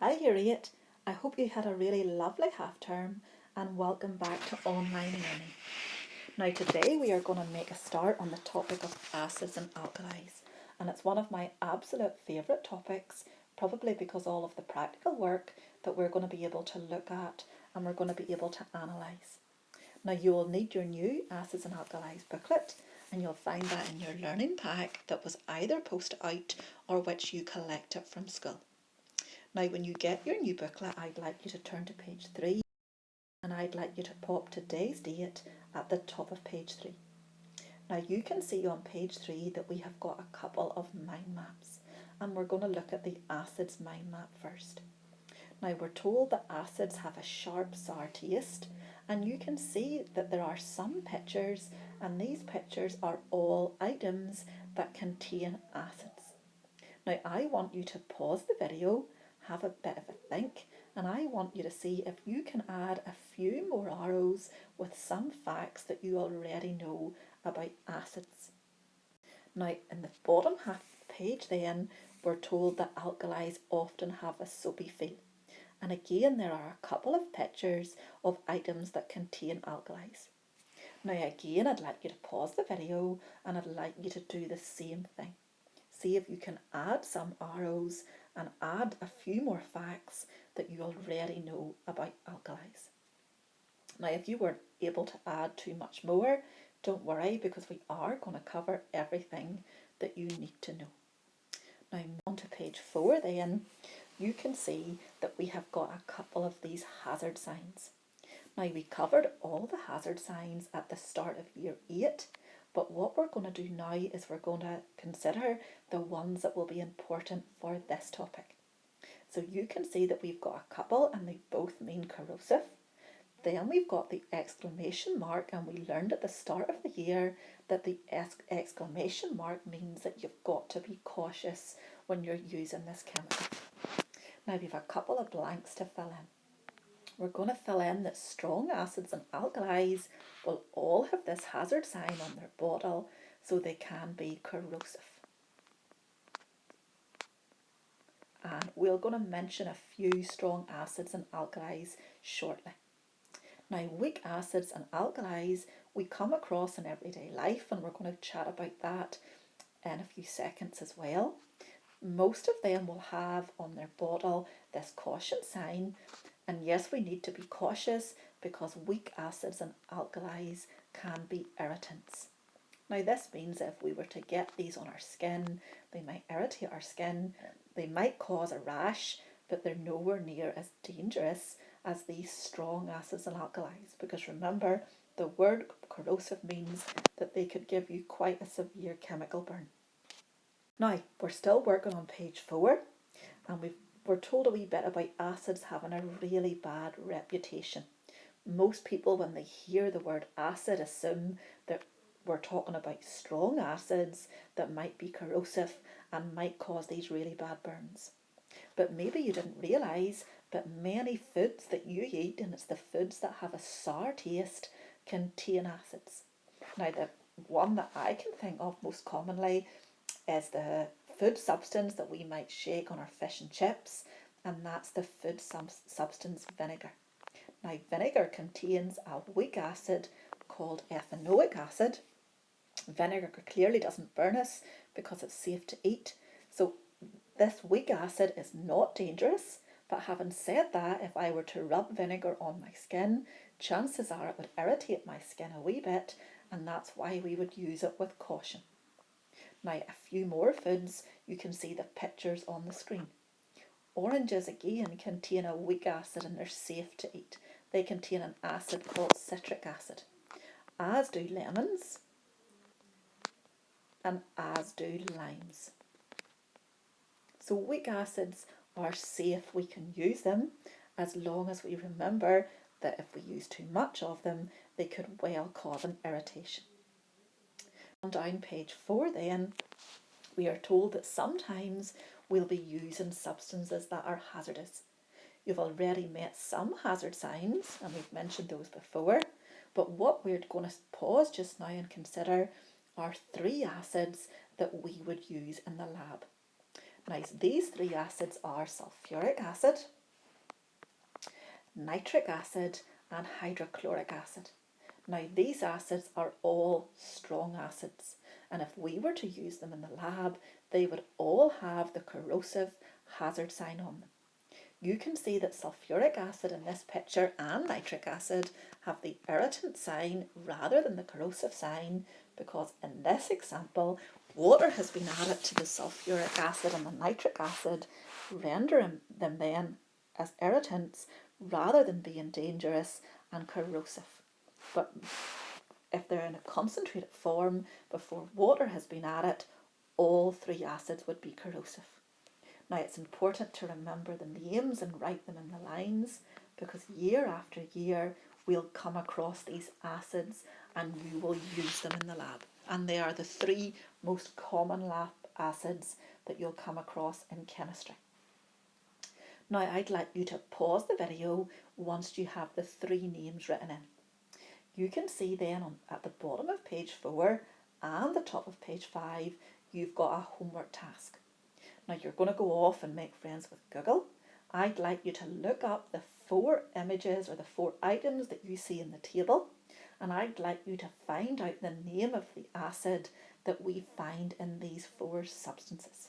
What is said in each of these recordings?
Hi, Year 8. I hope you had a really lovely half term and welcome back to online learning. Now today we are going to make a start on the topic of acids and alkalis, and it's one of my absolute favourite topics, probably because all of the practical work that we're going to be able to look at and we're going to be able to analyse. Now you will need your new acids and alkalis booklet, and you'll find that in your learning pack that was either posted out or which you collected from school. Now when you get your new booklet, I'd like you to turn to page 3 and I'd like you to pop today's date at the top of page 3. Now you can see on page 3 that we have got a couple of mind maps, and we're going to look at the acids mind map first. Now we're told that acids have a sharp sour taste, and you can see that there are some pictures, and these pictures are all items that contain acids. Now I want you to pause the video, have a bit of a think, and I want you to see if you can add a few more arrows with some facts that you already know about acids. Now in the bottom half of the page then, we're told that alkalis often have a soapy feel. And again, there are a couple of pictures of items that contain alkalis. Now again, I'd like you to pause the video and I'd like you to do the same thing. See if you can add some arrows and add a few more facts that you already know about alkalis. Now if you weren't able to add too much more, don't worry, because we are going to cover everything that you need to know. Now on to page 4 then, you can see that we have got a couple of these hazard signs. Now we covered all the hazard signs at the start of year 8, but what we're going to do now is we're going to consider the ones that will be important for this topic. So you can see that we've got a couple and they both mean corrosive. Then we've got the exclamation mark, and we learned at the start of the year that the exclamation mark means that you've got to be cautious when you're using this chemical. Now we've a couple of blanks to fill in. We're going to fill in that strong acids and alkalis will all have this hazard sign on their bottle, so they can be corrosive. And we're going to mention a few strong acids and alkalis shortly. Now weak acids and alkalis we come across in everyday life, and we're going to chat about that in a few seconds as well. Most of them will have on their bottle this caution sign, and yes, we need to be cautious because weak acids and alkalis can be irritants. Now this means that if we were to get these on our skin, they might irritate our skin, they might cause a rash, but they're nowhere near as dangerous as these strong acids and alkalis, because remember, the word corrosive means that they could give you quite a severe chemical burn. Now, we're still working on page 4, and we're told a wee bit about acids having a really bad reputation. Most people, when they hear the word acid, assume that we're talking about strong acids that might be corrosive and might cause these really bad burns. But maybe you didn't realise that many foods that you eat, and it's the foods that have a sour taste, contain acids. Now, the one that I can think of most commonly is the food substance that we might shake on our fish and chips, and that's the food substance vinegar. Now vinegar contains a weak acid called ethanoic acid. Vinegar clearly doesn't burn us because it's safe to eat, so this weak acid is not dangerous. But having said that, if I were to rub vinegar on my skin, chances are it would irritate my skin a wee bit, and that's why we would use it with caution. Now a few more foods, you can see the pictures on the screen. Oranges again contain a weak acid and they're safe to eat. They contain an acid called citric acid, as do lemons and as do limes. So weak acids are safe, we can use them, as long as we remember that if we use too much of them, they could well cause an irritation. On down page 4 then, we are told that sometimes we'll be using substances that are hazardous. You've already met some hazard signs, and we've mentioned those before, but what we're going to pause just now and consider are 3 acids that we would use in the lab. Now, these three acids are sulfuric acid, nitric acid, and hydrochloric acid. Now, these acids are all strong acids, and if we were to use them in the lab, they would all have the corrosive hazard sign on them. You can see that sulfuric acid in this picture and nitric acid have the irritant sign rather than the corrosive sign, because in this example, water has been added to the sulfuric acid and the nitric acid, rendering them then as irritants rather than being dangerous and corrosive. But if they're in a concentrated form before water has been added, all three acids would be corrosive. Now, it's important to remember the names and write them in the lines, because year after year we'll come across these acids and we will use them in the lab. And they are the three most common lab acids that you'll come across in chemistry. Now, I'd like you to pause the video once you have the three names written in. You can see then at the bottom of page 4 and the top of page 5, you've got a homework task. Now, you're going to go off and make friends with Google. I'd like you to look up the 4 images or the 4 items that you see in the table, and I'd like you to find out the name of the acid that we find in these 4 substances.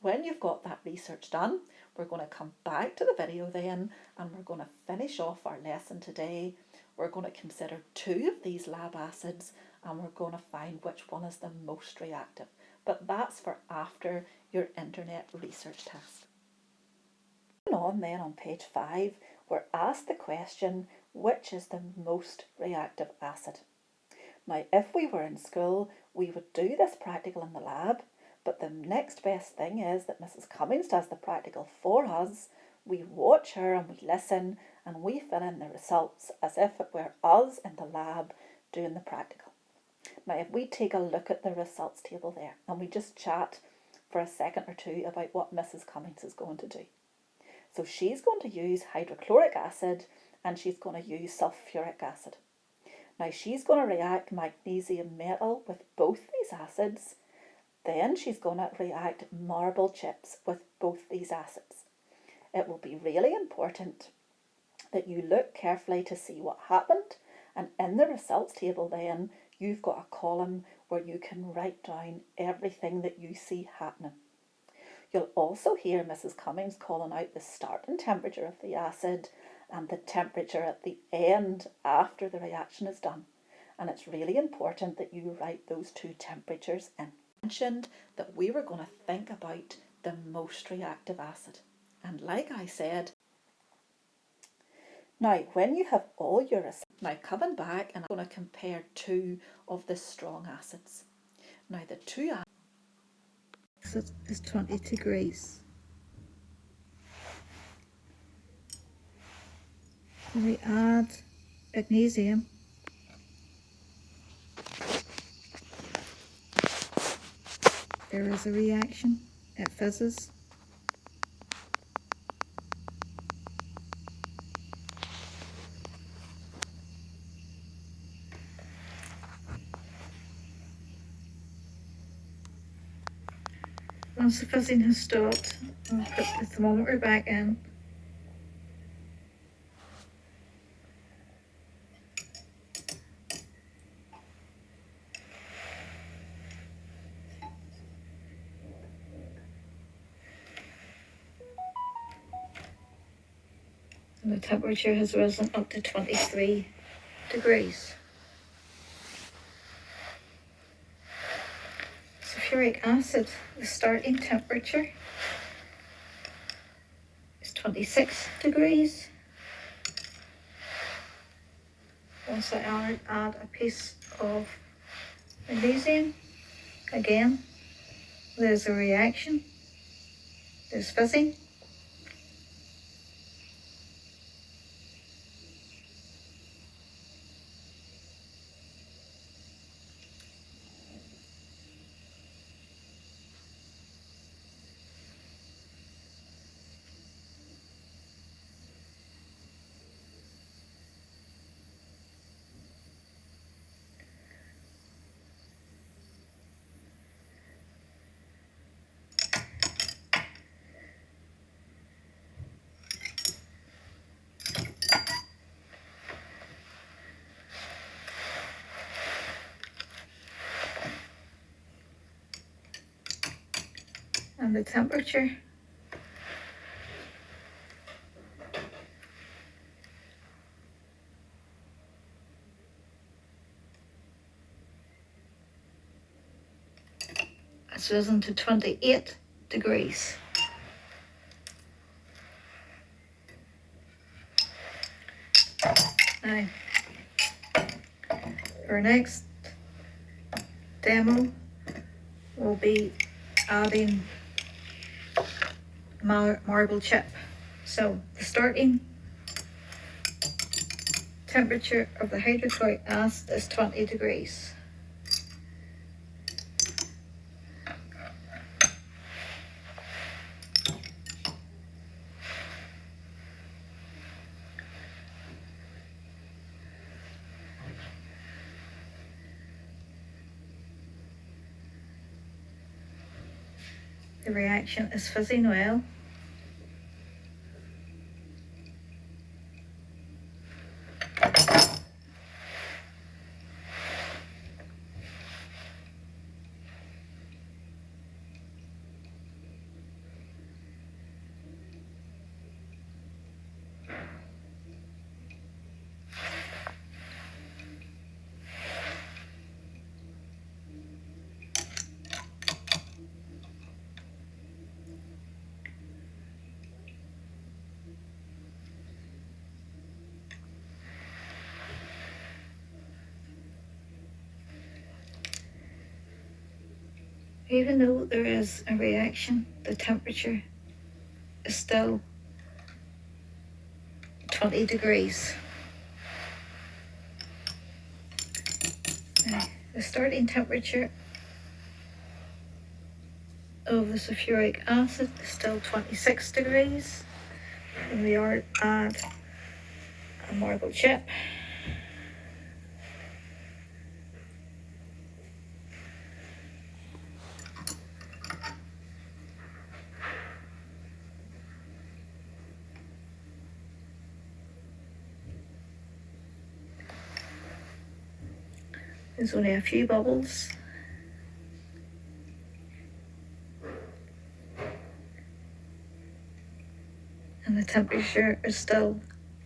When you've got that research done, we're going to come back to the video then, and we're going to finish off our lesson today. We're going to consider 2 of these lab acids, and we're going to find which one is the most reactive. But that's for after your internet research task. On then on page 5, we're asked the question, which is the most reactive acid? Now, if we were in school, we would do this practical in the lab, but the next best thing is that Mrs. Cummings does the practical for us. We watch her and we listen and we fill in the results as if it were us in the lab doing the practical. Now, if we take a look at the results table there and we just chat for a second or two about what Mrs. Cummings is going to do. So she's going to use hydrochloric acid and she's going to use sulfuric acid. Now, she's going to react magnesium metal with both these acids. Then she's going to react marble chips with both these acids. It will be really important that you look carefully to see what happened, and in the results table then you've got a column where you can write down everything that you see happening. You'll also hear Mrs. Cummings calling out the starting temperature of the acid and the temperature at the end after the reaction is done. And it's really important that you write those 2 temperatures in. I mentioned that we were going to think about the most reactive acid. And like I said, now when you have all your results, now coming back and I'm going to compare 2 of the strong acids. Now the 2 acids is 20 degrees. When we add magnesium, there is a reaction, it fizzes. Once the fizzing has stopped, I'll put the thermometer back in. And the temperature has risen up to 23 degrees. Sulfuric acid, the starting temperature is 26 degrees. Once I add a piece of magnesium, again, there's a reaction, there's fizzing. and the temperature. It's risen to 28 degrees. Now, our next demo will be adding marble chip. So the starting temperature of the hydrochloric acid is 20 degrees. The reaction is fizzing well. Even though there is a reaction, the temperature is still 20 degrees. Now, the starting temperature of the sulfuric acid is still 26 degrees. And we are add a marble chip. There's only a few bubbles. And the temperature is still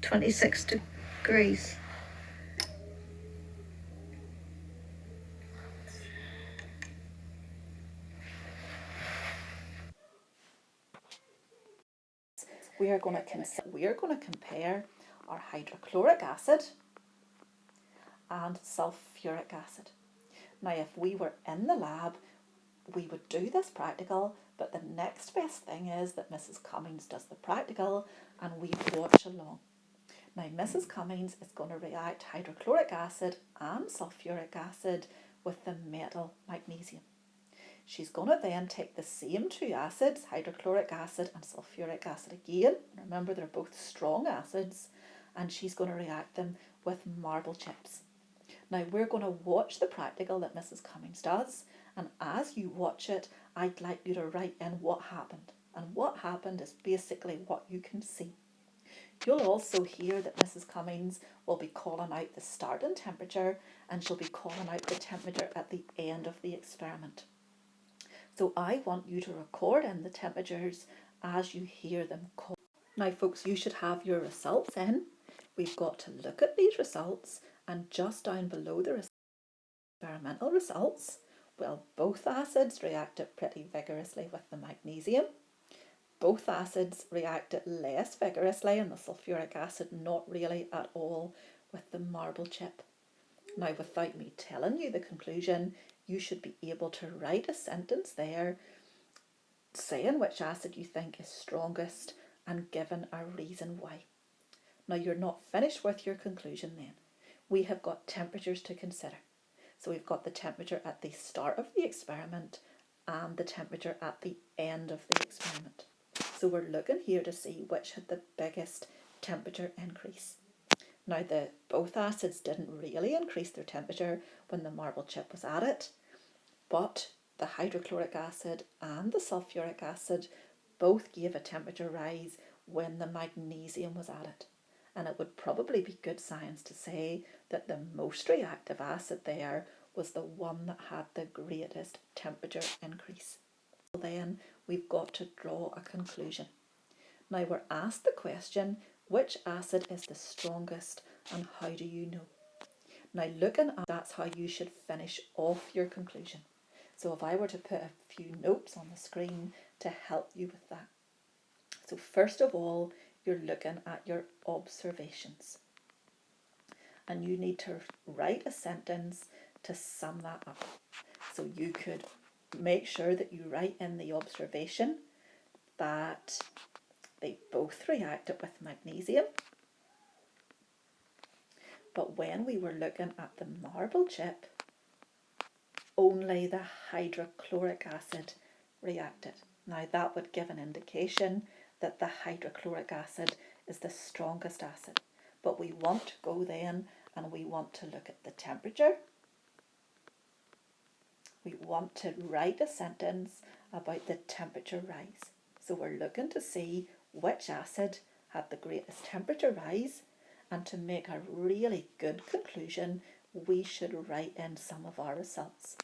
26 degrees. We are going to compare our hydrochloric acid and sulfuric acid. Now, if we were in the lab, we would do this practical, but the next best thing is that Mrs. Cummings does the practical and we watch along. Now, Mrs. Cummings is going to react hydrochloric acid and sulfuric acid with the metal magnesium. She's going to then take the same two acids, hydrochloric acid and sulfuric acid again. Remember, they're both strong acids, and she's going to react them with marble chips. Now, we're going to watch the practical that Mrs. Cummings does, and as you watch it, I'd like you to write in what happened. And what happened is basically what you can see. You'll also hear that Mrs. Cummings will be calling out the starting temperature, and she'll be calling out the temperature at the end of the experiment. So I want you to record in the temperatures as you hear them call. Now, folks, you should have your results in. We've got to look at these results, and just down below the experimental results, well, both acids reacted pretty vigorously with the magnesium. Both acids reacted less vigorously, and the sulfuric acid not really at all with the marble chip. Now, without me telling you the conclusion, you should be able to write a sentence there saying which acid you think is strongest and given a reason why. Now, you're not finished with your conclusion then. We have got temperatures to consider. So we've got the temperature at the start of the experiment and the temperature at the end of the experiment. So we're looking here to see which had the biggest temperature increase. Now, both acids didn't really increase their temperature when the marble chip was added, but the hydrochloric acid and the sulfuric acid both gave a temperature rise when the magnesium was added. And it would probably be good science to say that the most reactive acid there was the one that had the greatest temperature increase. then we've got to draw a conclusion. Now we're asked the question, which acid is the strongest and how do you know? Now looking at that's how you should finish off your conclusion. So if I were to put a few notes on the screen to help you with that. So first of all, you're looking at your observations. And you need to write a sentence to sum that up. So you could make sure that you write in the observation that they both reacted with magnesium. But when we were looking at the marble chip, only the hydrochloric acid reacted. Now that would give an indication that the hydrochloric acid is the strongest acid. But we want to go then and we want to look at the temperature. We want to write a sentence about the temperature rise. So we're looking to see which acid had the greatest temperature rise, and to make a really good conclusion, we should write in some of our results.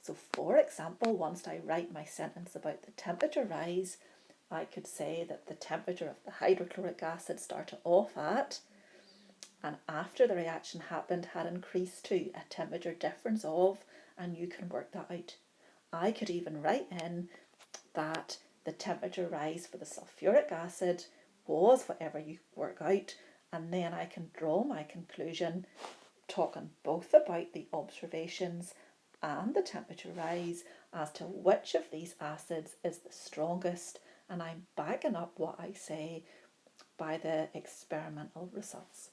So for example, once I write my sentence about the temperature rise, I could say that the temperature of the hydrochloric acid started off at, and after the reaction happened had increased to a temperature difference of, and you can work that out. I could even write in that the temperature rise for the sulfuric acid was whatever you work out, and then I can draw my conclusion talking both about the observations and the temperature rise as to which of these acids is the strongest, and I'm backing up what I say by the experimental results.